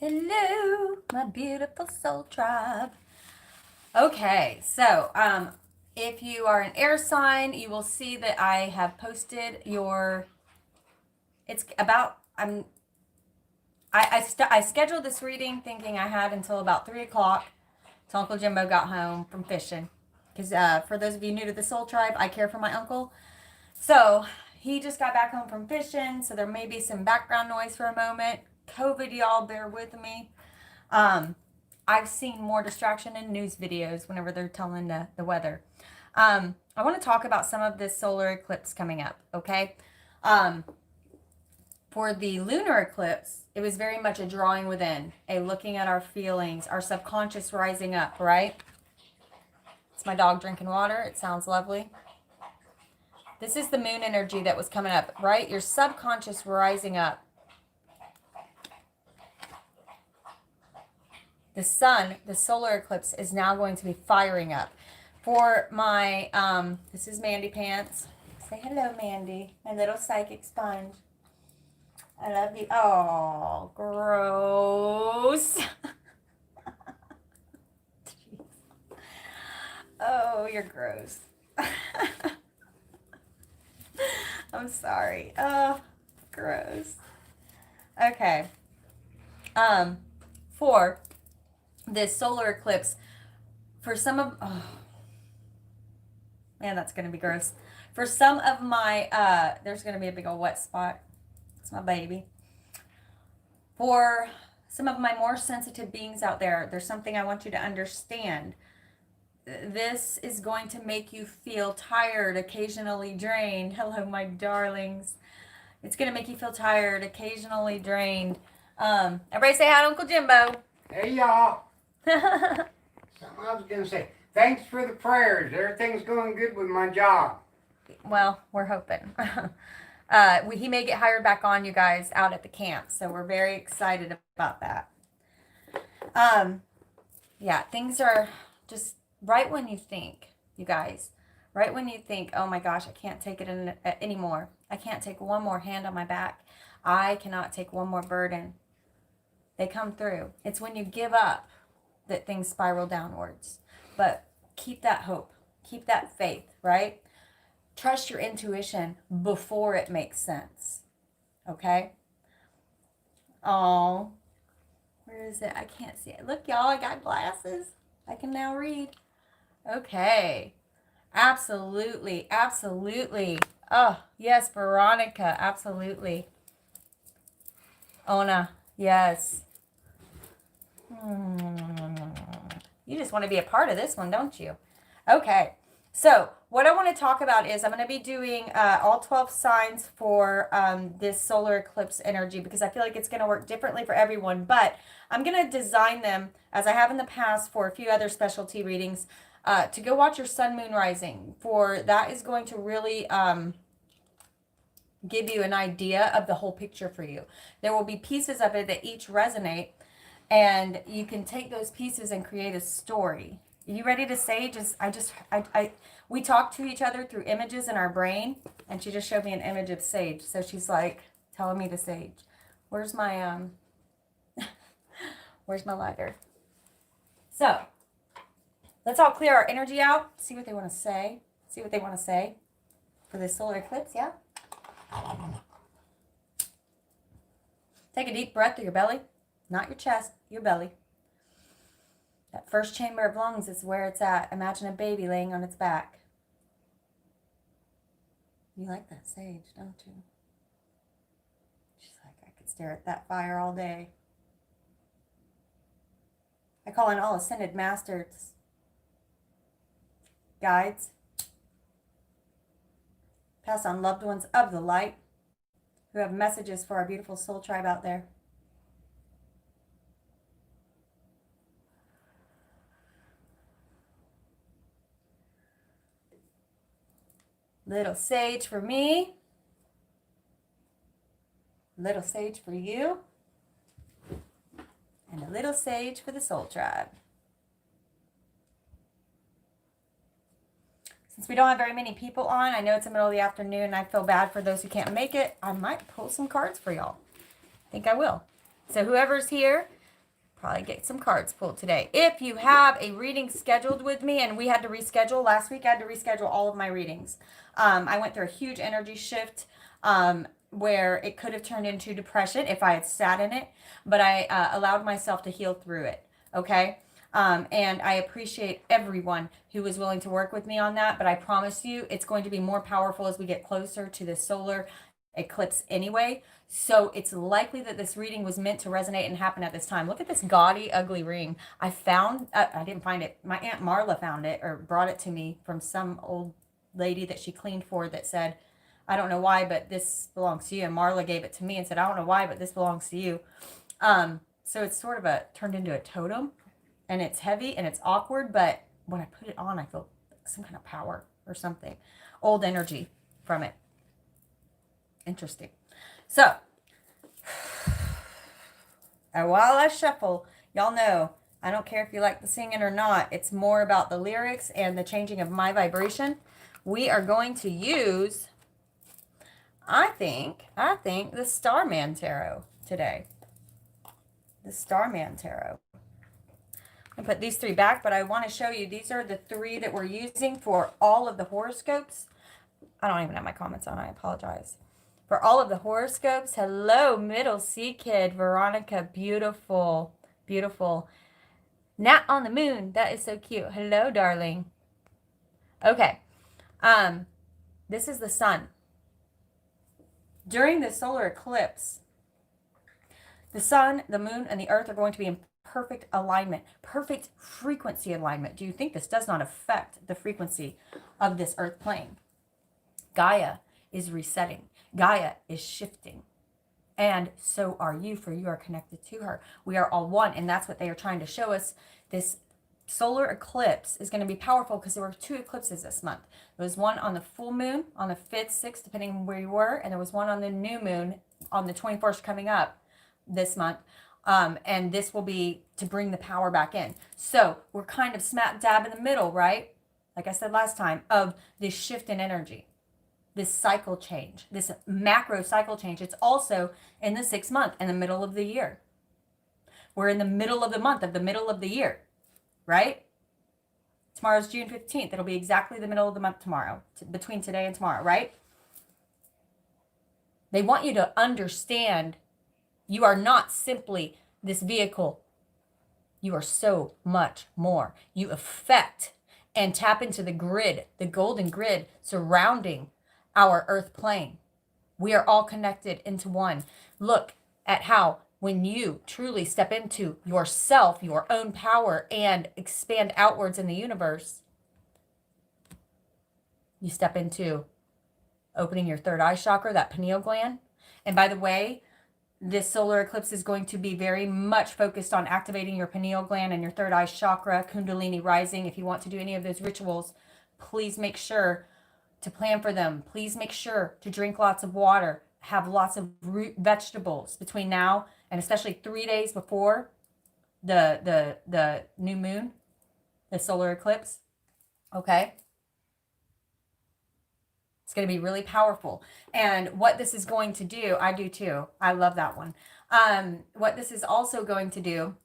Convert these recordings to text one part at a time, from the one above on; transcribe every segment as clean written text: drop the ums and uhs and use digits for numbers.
Hello, my beautiful soul tribe. Okay, so if you are an air sign, you will see that I have posted your. It's about I scheduled this reading thinking I had until about 3 o'clock till Uncle Jimbo got home from fishing. Because for those of you new to the Soul Tribe, I care for my uncle. So he just got back home from fishing, so there may be some background noise for a moment. COVID, y'all, bear with me. I've seen more distraction in news videos whenever they're telling the weather. I want to talk about some of this solar eclipse coming up, okay? For the lunar eclipse, it was very much a drawing within, a looking at our feelings, our subconscious rising up, right? It's my dog drinking water. It sounds lovely. This is the moon energy that was coming up, right? Your subconscious rising up. The sun, the solar eclipse, is now going to be firing up. For my, this is Mandy Pants. Say hello, Mandy, my little psychic sponge. I love you. Oh, gross. Oh, you're gross. I'm sorry. Oh, gross. Okay. For this solar eclipse, for some of, oh, man, that's going to be gross. For some of my, there's going to be a big old wet spot. It's my baby. For some of my more sensitive beings out there, there's something I want you to understand. This is going to make you feel tired, occasionally drained. Hello, my darlings. It's going to make you feel tired, occasionally drained. Everybody say hi to Uncle Jimbo. Hey, y'all. Something I was going to say. Thanks for the prayers. Everything's going good with my job. Well, we're hoping. He may get hired back on, you guys, out at the camp. So we're very excited about that. Yeah, things are just right when you think, you guys. Right when you think, oh my gosh, I can't take it anymore. I can't take one more hand on my back. I cannot take one more burden. They come through. It's when you give up that things spiral downwards. But keep that hope. Keep that faith, right? Trust your intuition before it makes sense. Okay? Oh, where is it? I can't see it. Look, y'all, I got glasses. I can now read. Okay. Absolutely. Absolutely. Oh, yes, Veronica. Absolutely. Ona. Yes. You just want to be a part of this one, don't you? Okay. So what I want to talk about is I'm going to be doing all 12 signs for this solar eclipse energy because I feel like it's going to work differently for everyone. But I'm going to design them, as I have in the past for a few other specialty readings, to go watch your sun, moon, rising. For that is going to really give you an idea of the whole picture for you. There will be pieces of it that each resonate, and you can take those pieces and create a story. You ready to sage? We talk to each other through images in our brain, and she just showed me an image of sage. So she's like telling me to sage. Where's my where's my lighter? So let's all clear our energy out. See what they want to say. See what they want to say for this solar eclipse. Yeah. Take a deep breath through your belly, not your chest, your belly. That first chamber of lungs is where it's at. Imagine a baby laying on its back. You like that sage, don't you? She's like, I could stare at that fire all day. I call in all ascended masters, guides, pass on loved ones of the light who have messages for our beautiful soul tribe out there. Little sage for me. Little sage for you. And a little sage for the soul tribe. Since we don't have very many people on, I know it's the middle of the afternoon, and I feel bad for those who can't make it. I might pull some cards for y'all. I think I will. So whoever's here, probably get some cards pulled today. If you have a reading scheduled with me, and we had to reschedule last week, I had to reschedule all of my readings. I went through a huge energy shift where it could have turned into depression if I had sat in it, but I allowed myself to heal through it. Okay. And I appreciate everyone who was willing to work with me on that. But I promise you, it's going to be more powerful as we get closer to the solar eclipse anyway. So it's likely that this reading was meant to resonate and happen at this time. Look at this gaudy, ugly ring. I didn't find it. My Aunt Marla found it or brought it to me from some old lady that she cleaned for that said, I don't know why, but this belongs to you. And Marla gave it to me and said, I don't know why, but this belongs to you. So it's sort of turned into a totem, and it's heavy and it's awkward, but when I put it on, I feel some kind of power or something. Old energy from it. Interesting. So, and while I shuffle, y'all know, I don't care if you like the singing or not. It's more about the lyrics and the changing of my vibration. We are going to use, I think the Starman Tarot today. The Starman Tarot. I put these 3 back, but I want to show you, these are the 3 that we're using for all of the horoscopes. I don't even have my comments on, I apologize. For all of the horoscopes, hello, Middle Sea Kid, Veronica, beautiful, beautiful. Nat on the moon, that is so cute. Hello, darling. Okay, this is the sun. During the solar eclipse, the sun, the moon, and the earth are going to be in perfect alignment, perfect frequency alignment. Do you think this does not affect the frequency of this earth plane? Gaia is resetting. Gaia is shifting. And so are you, for you are connected to her. We are all one, and that's what they are trying to show us. This solar eclipse is going to be powerful because there were 2 eclipses this month. There was one on the full moon on the 5th, 6th, depending on where you were, and there was one on the new moon on the 21st coming up this month. And this will be to bring the power back in. So we're kind of smack dab in the middle, right? Like I said last time, of this shift in energy, this cycle change, this macro cycle change. It's also in the 6th month, in the middle of the year. We're in the middle of the month of the middle of the year, right? Tomorrow's June 15th. It'll be exactly the middle of the month tomorrow, between today and tomorrow, right? They want you to understand you are not simply this vehicle. You are so much more. You affect and tap into the grid, the golden grid surrounding our earth plane. We are all connected into one. Look at how when you truly step into yourself, your own power, and expand outwards in the universe, you step into opening your 3rd eye chakra, that pineal gland. And by the way, this solar eclipse is going to be very much focused on activating your pineal gland and your 3rd eye chakra, Kundalini rising. If you want to do any of those rituals, please make sure to plan for them. Please make sure to drink lots of water, have lots of root vegetables between now and especially 3 days before the new moon, the solar eclipse. Okay? It's going to be really powerful. And what this is going to do, I do too. I love that one. What this is also going to do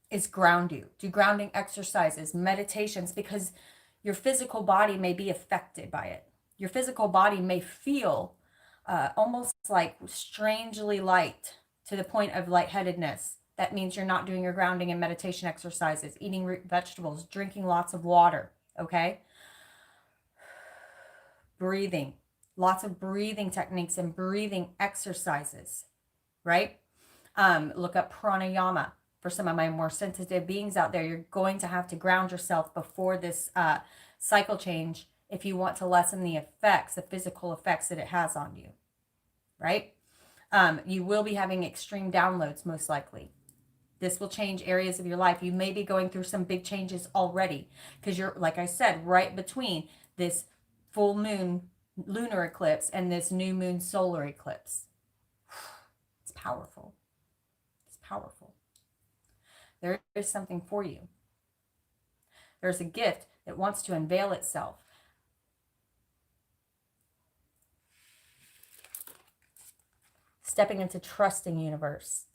is ground you. Do grounding exercises, meditations, because your physical body may be affected by it. Your physical body may feel almost like strangely light to the point of lightheadedness. That means you're not doing your grounding and meditation exercises, eating root vegetables, drinking lots of water, okay? Breathing, lots of breathing techniques and breathing exercises, right? Look up pranayama. For some of my more sensitive beings out there, you're going to have to ground yourself before this cycle change if you want to lessen the effects, the physical effects that it has on you, right? You will be having extreme downloads, most likely. This will change areas of your life. You may be going through some big changes already because you're, like I said, right between this full moon lunar eclipse and this new moon solar eclipse. It's powerful. It's powerful. There is something for you. There's a gift that wants to unveil itself. Stepping into trusting universe.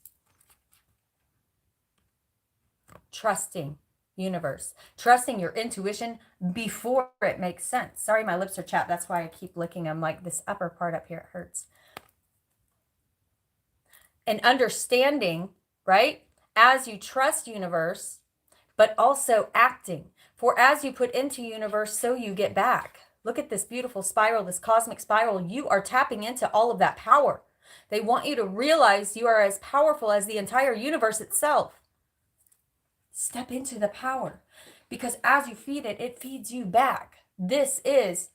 trusting universe, trusting your intuition before it makes sense. Sorry, my lips are chapped. That's why I keep licking them. Like this upper part up here, it hurts. And understanding, right? As you trust universe, but also acting. For as you put into universe, so you get back. Look at this beautiful spiral, this cosmic spiral. You are tapping into all of that power. They want you to realize you are as powerful as the entire universe itself. Step into the power, because as you feed it, it feeds you back. This is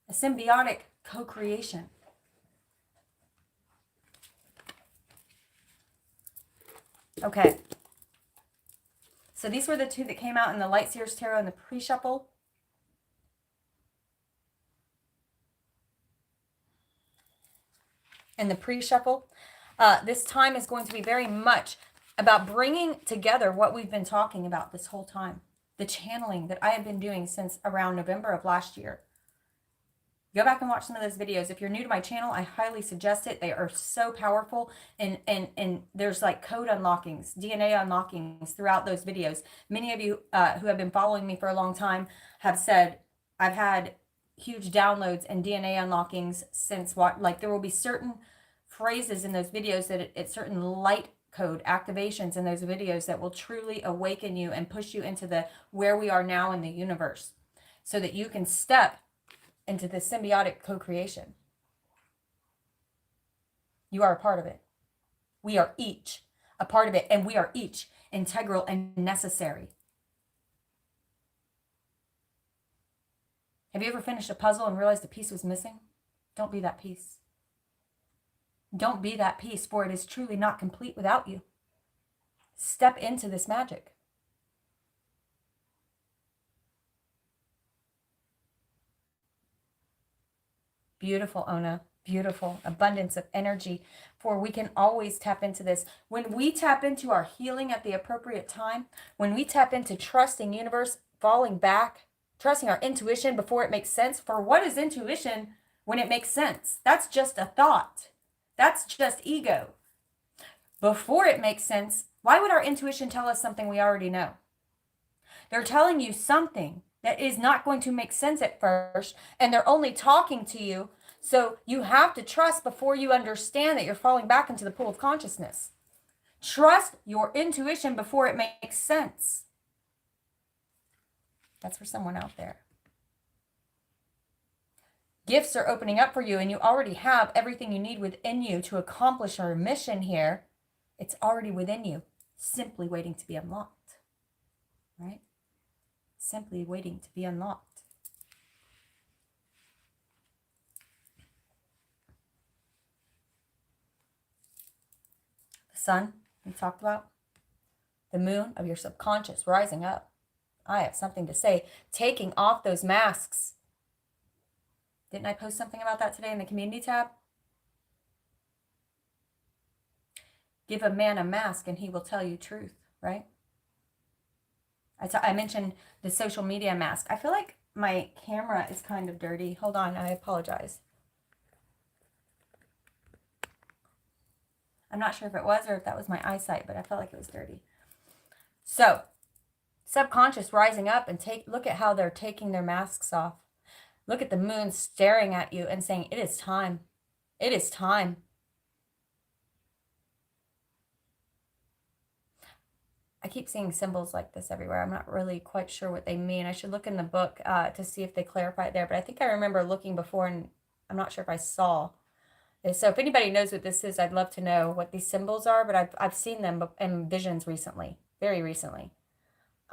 a symbiotic co-creation. Okay. So these were the two that came out in the Light Seers Tarot and the pre-shuffle. In the pre-shuffle, this time is going to be very much about bringing together what we've been talking about this whole time. The channeling that I have been doing since around November of last year. Go back and watch some of those videos. If you're new to my channel, I highly suggest it. They are so powerful. And there's like code unlockings, DNA unlockings throughout those videos. Many of you who have been following me for a long time have said, I've had huge downloads and DNA unlockings since what, like there will be certain phrases in those videos that it's certain light code activations in those videos that will truly awaken you and push you into the where we are now in the universe so that you can step into this symbiotic co-creation. You are a part of it. We are each a part of it, and we are each integral and necessary. Have you ever finished a puzzle and realized a piece was missing? Don't be that piece. Don't be that piece, for it is truly not complete without you. Step into this magic. Beautiful, Ona. Beautiful. Abundance of energy. For we can always tap into this. When we tap into our healing at the appropriate time, when we tap into trusting universe, falling back, trusting our intuition before it makes sense. For what is intuition when it makes sense? That's just a thought. That's just ego. Before it makes sense, why would our intuition tell us something we already know? They're telling you something that is not going to make sense at first, and they're only talking to you, so you have to trust before you understand that you're falling back into the pool of consciousness. Trust your intuition before it makes sense. That's for someone out there. Gifts are opening up for you, and you already have everything you need within you to accomplish our mission here. It's already within you, simply waiting to be unlocked, right? Simply waiting to be unlocked. The sun, we talked about. The moon of your subconscious rising up. I have something to say. Taking off those masks. Didn't I post something about that today in the community tab? Give a man a mask and he will tell you truth, right? I mentioned the social media mask. I feel like my camera is kind of dirty. Hold on, I apologize. I'm not sure if it was or if that was my eyesight, but I felt like it was dirty. So, subconscious rising up and look at how they're taking their masks off. Look at the moon staring at you and saying, it is time. It is time. I keep seeing symbols like this everywhere. I'm not really quite sure what they mean. I should look in the book to see if they clarify it there. But I think I remember looking before, and I'm not sure if I saw. So if anybody knows what this is, I'd love to know what these symbols are. But I've seen them in visions recently, very recently.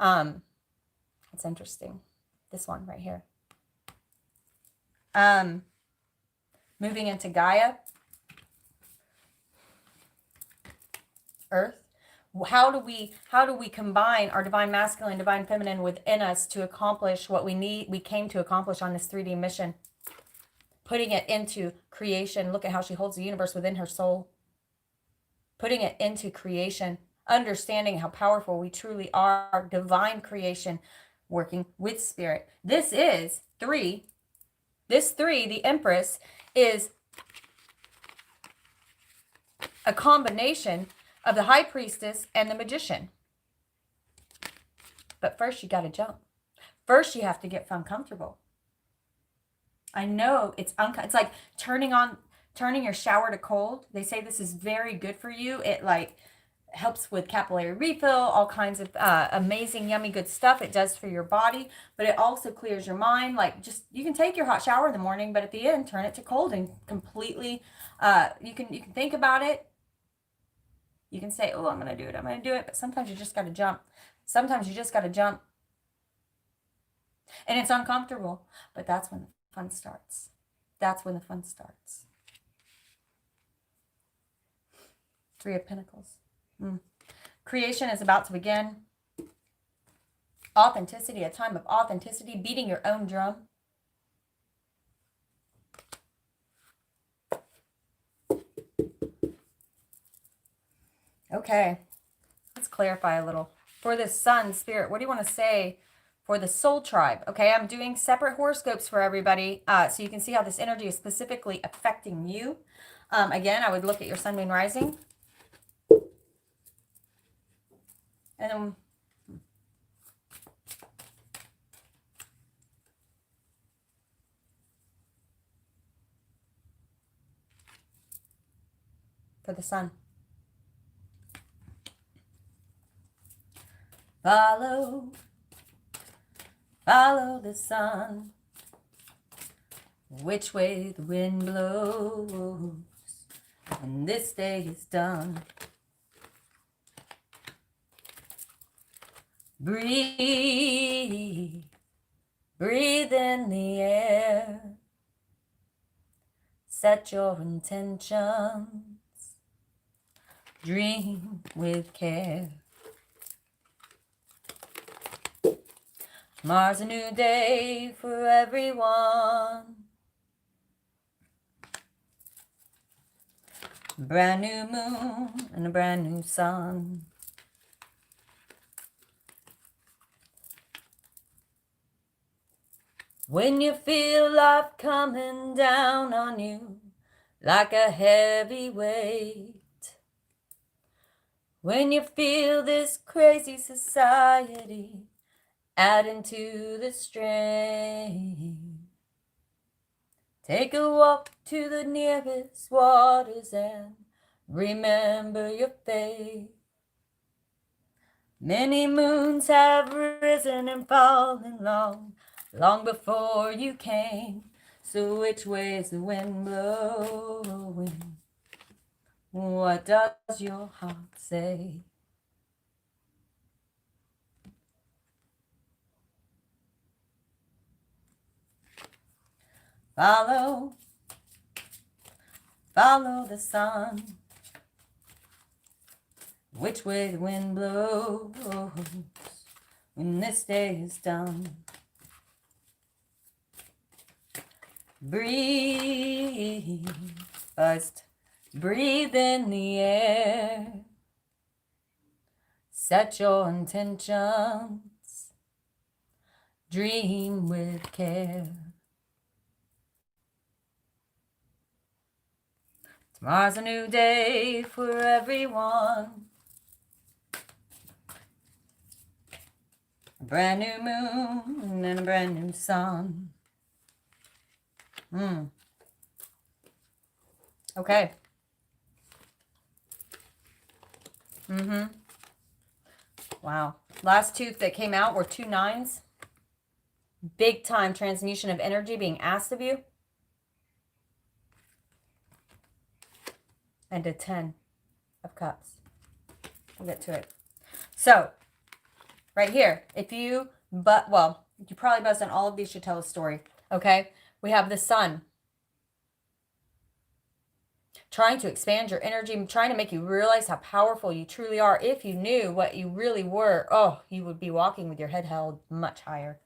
It's interesting. This one right here. Moving into Gaia, Earth. How do we combine our divine masculine, divine feminine within us to accomplish what we came to accomplish on this 3D mission? Putting it into creation. Look at how she holds the universe within her soul. Putting it into creation. Understanding how powerful we truly are. Divine creation. Working with spirit. This is 3. This 3, the Empress, is a combination of the High Priestess and the Magician. But first, you got to jump. First, you have to get uncomfortable. I know it's it's like turning your shower to cold. They say this is very good for you. It like helps with capillary refill, all kinds of amazing, yummy, good stuff it does for your body. But it also clears your mind. Like, just, you can take your hot shower in the morning, but at the end, turn it to cold and completely, you can think about it. You can say, oh, I'm going to do it. I'm going to do it. But sometimes you just got to jump. Sometimes you just got to jump. And it's uncomfortable. But that's when the fun starts. That's when the fun starts. Three of Pentacles. Creation is about to begin. Authenticity, a time of authenticity, beating your own drum. Okay, let's clarify a little. For this Sun, Spirit, what do you want to say for the Soul Tribe? Okay, I'm doing separate horoscopes for everybody, so you can see how this energy is specifically affecting you. Again, I would look at your Sun, Moon, Rising. And then for the Sun. Follow the sun, which way the wind blows, when this day is done. Breathe, breathe in the air, set your intentions, dream with care. Tomorrow's a new day for everyone. Brand new moon and a brand new sun. When you feel life coming down on you like a heavy weight, when you feel this crazy society adding to the strain, take a walk to the nearest waters and remember your fate. Many moons have risen and fallen long before you came. So which way is the wind blowing? What does your heart say? Follow the sun, which way the wind blows, when this day is done. Breathe, first breathe in the air, set your intentions, dream with care. Tomorrow's a new day for everyone. A brand new moon and a brand new sun. Okay. Wow. Last two that came out were 2 9s. Big time transmutation of energy being asked of you. And a 10 of Cups. We'll get to it. So, right here, you probably buzzed on all of these should tell a story. Okay? We have the Sun. Trying to expand your energy, trying to make you realize how powerful you truly are. If you knew what you really were, you would be walking with your head held much higher.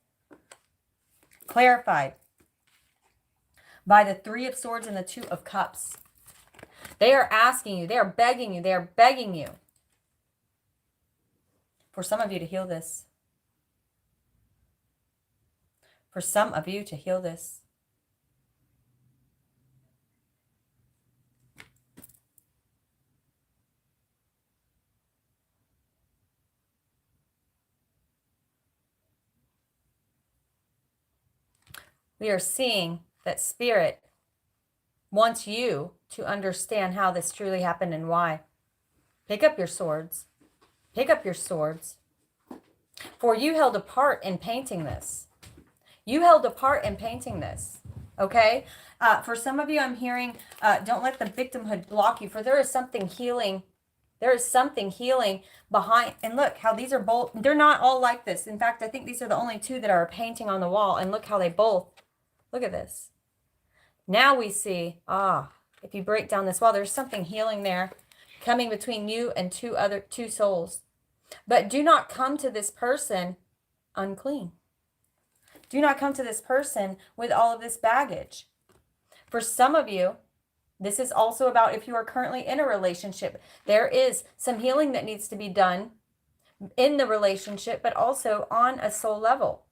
Clarified by the 3 of Swords and the 2 of Cups. They are asking you, they are begging you for some of you to heal this. For some of you to heal this. We are seeing that Spirit wants you to understand how this truly happened and why. Pick up your swords. Pick up your swords. For you held a part in painting this. You held a part in painting this. Okay? For some of you, I'm hearing, don't let the victimhood block you, for there is something healing. There is something healing behind. And look how these are both, they're not all like this. In fact, I think these are the only two that are a painting on the wall. And look how they both, look at this. Now we see, if you break down this wall, there's something healing there coming between you and two souls. But do not come to this person unclean. Do not come to this person with all of this baggage. For some of you, this is also about if you are currently in a relationship. There is some healing that needs to be done in the relationship, but also on a soul level.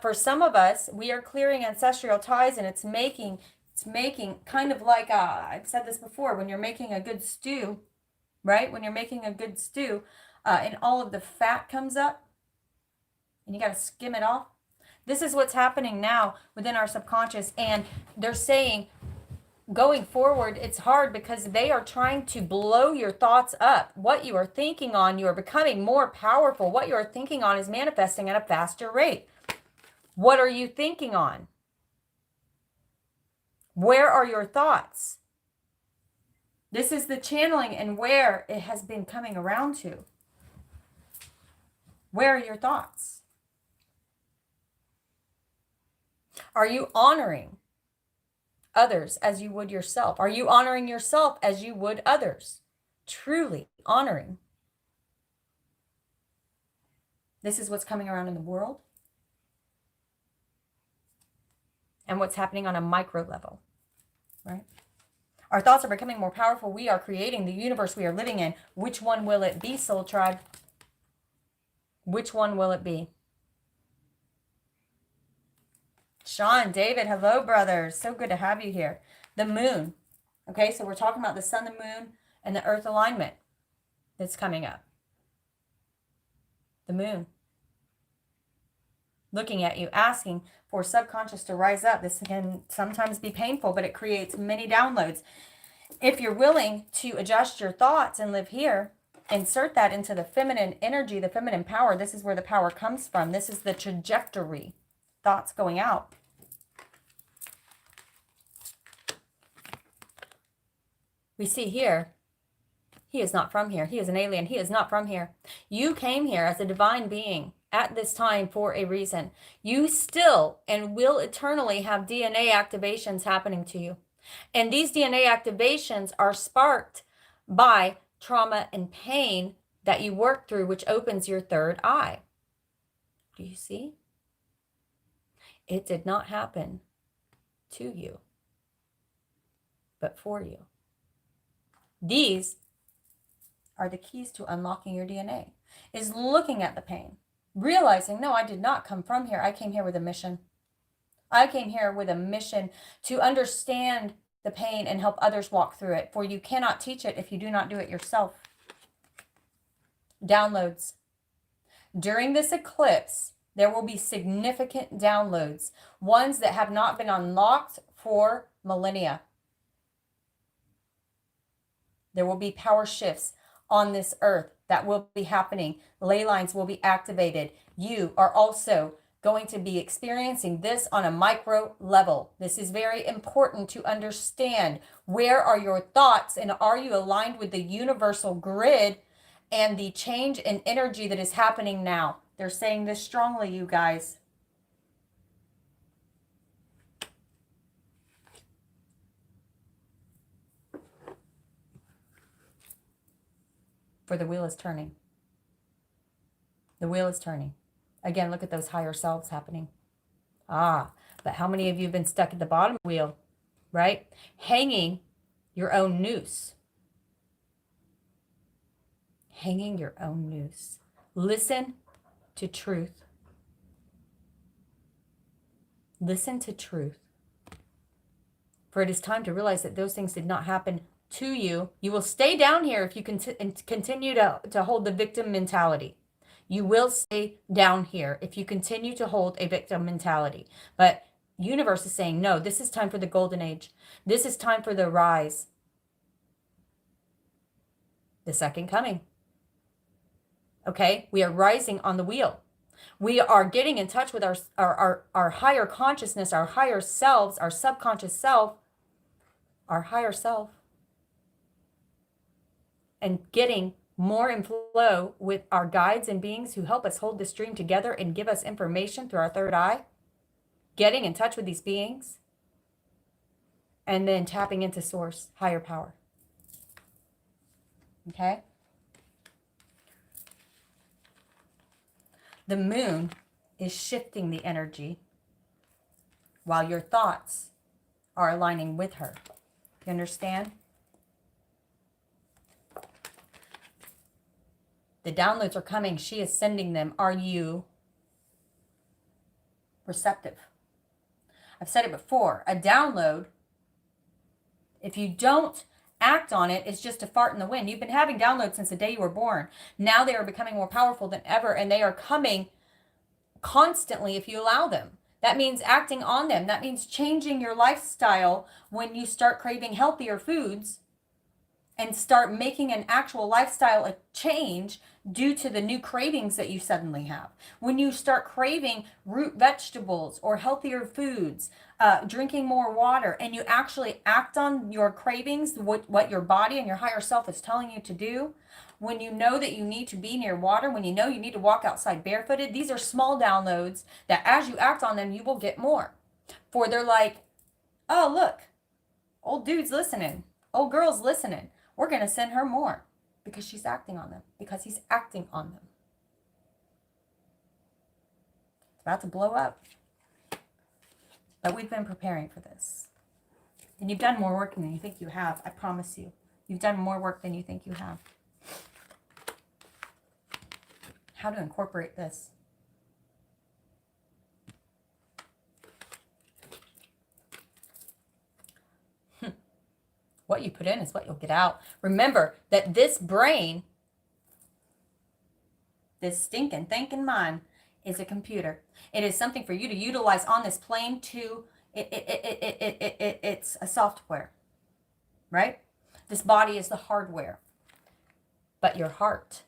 For some of us, we are clearing ancestral ties, and it's making kind of like, I've said this before, when you're making a good stew, right? When you're making a good stew, and all of the fat comes up, and you got to skim it off. This is what's happening now within our subconscious, and they're saying, going forward, it's hard because they are trying to blow your thoughts up. What you are thinking on, you are becoming more powerful. What you are thinking on is manifesting at a faster rate. What are you thinking on? Where are your thoughts? This is the channeling and where it has been coming around to. Where are your thoughts? Are you honoring others as you would yourself? Are you honoring yourself as you would others? Truly honoring. This is what's coming around in the world and what's happening on a micro level, right? Our thoughts are becoming more powerful. We are creating the universe we are living in. Which one will it be, Soul Tribe? Which one will it be? Sean, David, hello, brothers. So good to have you here. The moon. Okay, so we're talking about the sun, the moon, and the earth alignment that's coming up. The moon. Looking at you, asking for subconscious to rise up. This can sometimes be painful, but it creates many downloads. If you're willing to adjust your thoughts and live here, insert that into the feminine energy, the feminine power. This is where the power comes from. This is the trajectory. Thoughts going out. We see here, he is not from here. He is an alien. He is not from here. You came here as a divine being at this time for a reason. You still and will eternally have DNA activations happening to you. And these DNA activations are sparked by trauma and pain that you work through, which opens your third eye. Do you see? It did not happen to you, but for you. These are the keys to unlocking your DNA, is looking at the pain, realizing, no, I did not come from here. I came here with a mission. I came here with a mission to understand the pain and help others walk through it, for you cannot teach it if you do not do it yourself. Downloads. During this eclipse, there will be significant downloads, ones that have not been unlocked for millennia. There will be power shifts on this earth that will be happening. Ley lines will be activated. You are also going to be experiencing this on a micro level. This is very important to understand. Where are your thoughts, and are you aligned with the universal grid and the change in energy that is happening now? They're saying this strongly, you guys. For the wheel is turning. The wheel is turning. Again, look at those higher selves happening. But how many of you have been stuck at the bottom of the wheel, right? Hanging your own noose. Hanging your own noose. Listen to truth. Listen to truth. For it is time to realize that those things did not happen to you. You will stay down here if you continue to hold the victim mentality. You will stay down here if you continue to hold a victim mentality. But Universe is saying, no, this is time for the golden age. This is time for the rise. The second coming. Okay? We are rising on the wheel. We are getting in touch with our higher consciousness, our higher selves, our subconscious self, our higher self, and getting more in flow with our guides and beings who help us hold this dream together and give us information through our third eye, getting in touch with these beings, and then tapping into source, higher power. Okay? The moon is shifting the energy while your thoughts are aligning with her. You understand? The downloads are coming. She is sending them. Are you receptive? I've said it before. A download, if you don't act on it, it's just a fart in the wind. You've been having downloads since the day you were born. Now they are becoming more powerful than ever, and they are coming constantly if you allow them. That means acting on them. That means changing your lifestyle when you start craving healthier foods and start making an actual lifestyle change due to the new cravings that you suddenly have. When you start craving root vegetables or healthier foods, drinking more water, and you actually act on your cravings, what your body and your higher self is telling you to do, when you know that you need to be near water, when you know you need to walk outside barefooted, these are small downloads that as you act on them, you will get more. For they're like, oh, look, old dude's listening. Old girl's listening. We're going to send her more because she's acting on them, because he's acting on them. It's about to blow up. But we've been preparing for this. And you've done more work than you think you have. I promise you. You've done more work than you think you have. How to incorporate this. What you put in is what you'll get out. Remember that this brain, this stinking thinking mind, is a computer. It is something for you to utilize on this plane to, it's a software, right? This body is the hardware. But your heart,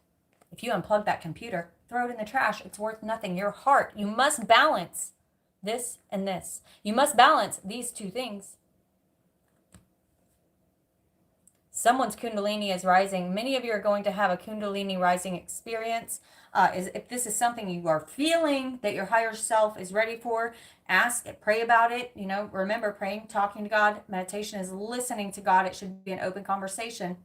if you unplug that computer, throw it in the trash, it's worth nothing. Your heart, you must balance this and this. You must balance these two things. Someone's Kundalini is rising. Many of you are going to have a Kundalini rising experience. If this is something you are feeling that your higher self is ready for, ask it, pray about it. You know, remember, praying, talking to God, meditation is listening to God. It should be an open conversation.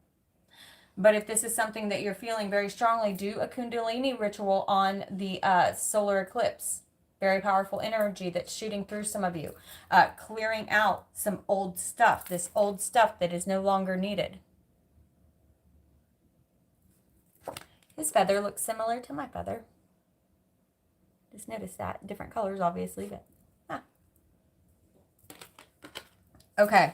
But if this is something that you're feeling very strongly, do a Kundalini ritual on the solar eclipse. Very powerful energy that's shooting through some of you. Clearing out some old stuff. This old stuff that is no longer needed. His feather looks similar to my feather. Just notice that. Different colors, obviously, but okay.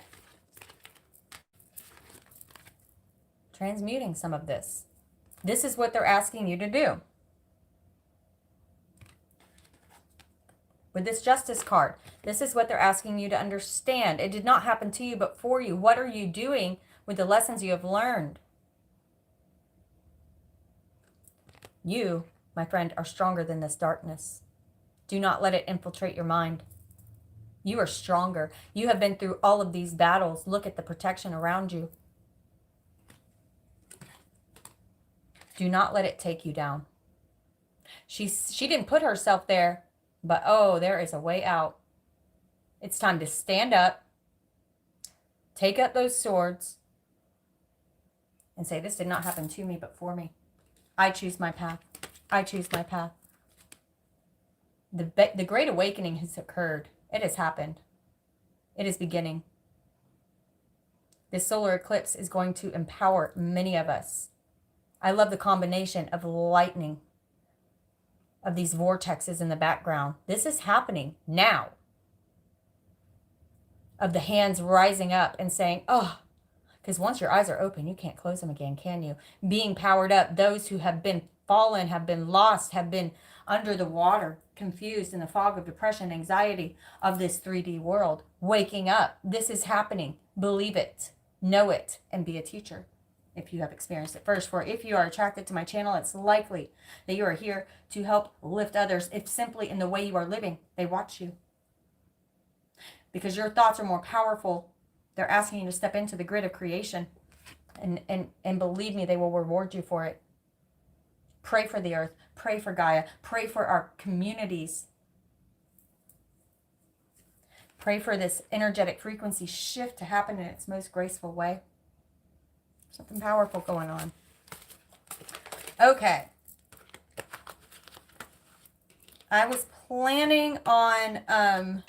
Transmuting some of this. This is what they're asking you to do. With this Justice card, this is what they're asking you to understand. It did not happen to you, but for you. What are you doing with the lessons you have learned? You, my friend, are stronger than this darkness. Do not let it infiltrate your mind. You are stronger. You have been through all of these battles. Look at the protection around you. Do not let it take you down. She didn't put herself there, but oh, there is a way out. It's time to stand up, take up those swords, and say, this did not happen to me, but for me. I choose my path. I choose my path. The Great Awakening has occurred. It has happened. It is beginning. This solar eclipse is going to empower many of us. I love the combination of lightning, of these vortexes in the background. This is happening now. Of the hands rising up and saying, oh, because once your eyes are open, you can't close them again, can you? Being powered up, those who have been fallen, have been lost, have been under the water, confused in the fog of depression, anxiety of this 3D world, waking up. This is happening. Believe it, know it, and be a teacher if you have experienced it first. For if you are attracted to my channel, it's likely that you are here to help lift others. If simply in the way you are living, they watch you. Because your thoughts are more powerful. They're asking you to step into the grid of creation. And believe me, they will reward you for it. Pray for the earth. Pray for Gaia. Pray for our communities. Pray for this energetic frequency shift to happen in its most graceful way. Something powerful going on. Okay. I was planning on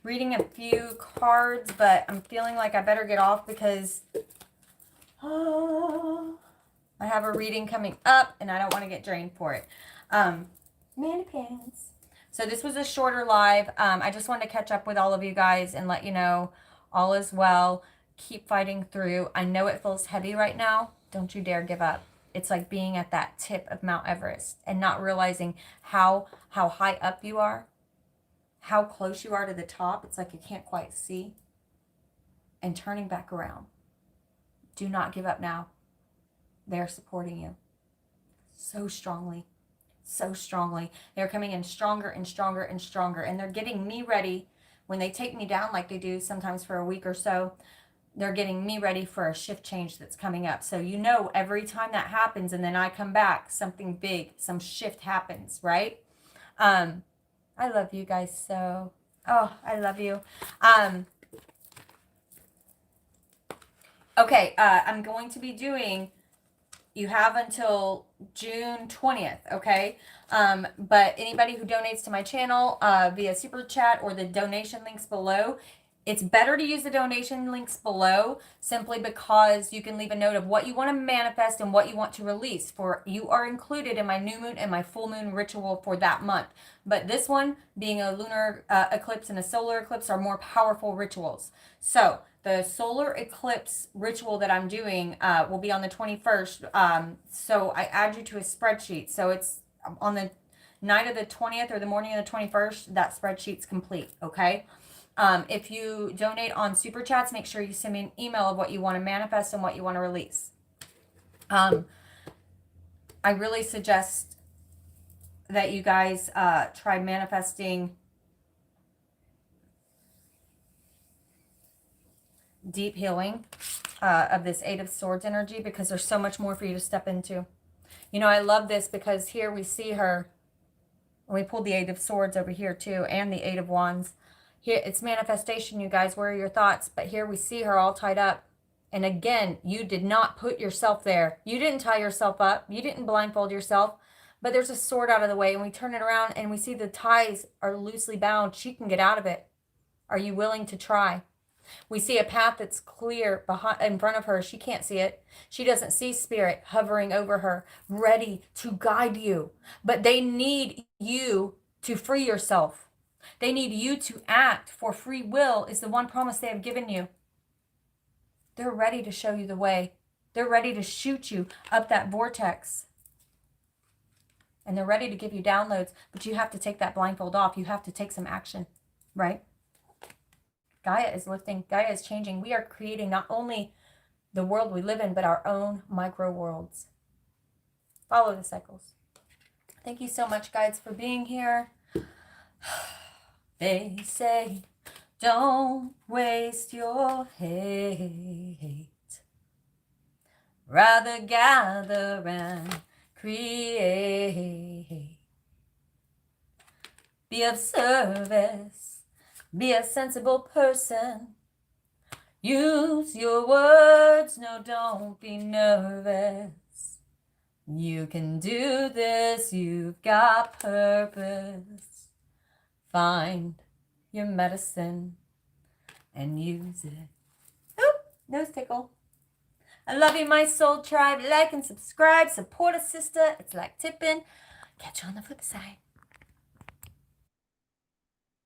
reading a few cards, but I'm feeling like I better get off because I have a reading coming up and I don't want to get drained for it. Many pants. So this was a shorter live. I just wanted to catch up with all of you guys and let you know all is well. Keep fighting through. I know it feels heavy right now. Don't you dare give up. It's like being at that tip of Mount Everest and not realizing how high up you are, how close you are to the top. It's like you can't quite see, and turning back around. Do not give up now. They're supporting you so strongly, so strongly. They're coming in stronger and stronger and stronger, and they're getting me ready when they take me down like they do sometimes for a week or so. They're getting me ready for a shift change that's coming up. So you know, every time that happens and then I come back, something big, some shift happens, right? I love you guys so. Oh, I love you. Okay, I'm going to be doing, you have until June 20th, okay? But anybody who donates to my channel via Super Chat or the donation links below, it's better to use the donation links below simply because you can leave a note of what you want to manifest and what you want to release. For you are included in my new moon and my full moon ritual for that month. But this one, being a lunar eclipse and a solar eclipse, are more powerful rituals. So the solar eclipse ritual that I'm doing will be on the 21st. So I add you to a spreadsheet. So it's on the night of the 20th or the morning of the 21st, that spreadsheet's complete, okay? If you donate on Super Chats, make sure you send me an email of what you want to manifest and what you want to release. I really suggest that you guys try manifesting deep healing of this Eight of Swords energy, because there's so much more for you to step into. You know, I love this because here we see her. We pulled the Eight of Swords over here too, and the Eight of Wands. Here, it's manifestation, you guys. Where are your thoughts? But here we see her all tied up. And again, you did not put yourself there. You didn't tie yourself up. You didn't blindfold yourself. But there's a sword out of the way, and we turn it around, and we see the ties are loosely bound. She can get out of it. Are you willing to try? We see a path that's clear in front of her. She can't see it. She doesn't see spirit hovering over her, ready to guide you. But they need you to free yourself. They need you to act, for free will is the one promise they have given you. They're ready to show you the way. They're ready to shoot you up that vortex. And they're ready to give you downloads, but you have to take that blindfold off. You have to take some action, right? Gaia is lifting. Gaia is changing. We are creating not only the world we live in, but our own micro worlds. Follow the cycles. Thank you so much, guys, for being here. They say, don't waste your hate. Rather gather and create. Be of service. Be a sensible person. Use your words. No, don't be nervous. You can do this. You've got purpose. Find your medicine and use it. Oop, nose tickle. I love you, my soul tribe. Like and subscribe. Support a sister. It's like tipping. Catch you on the flip side.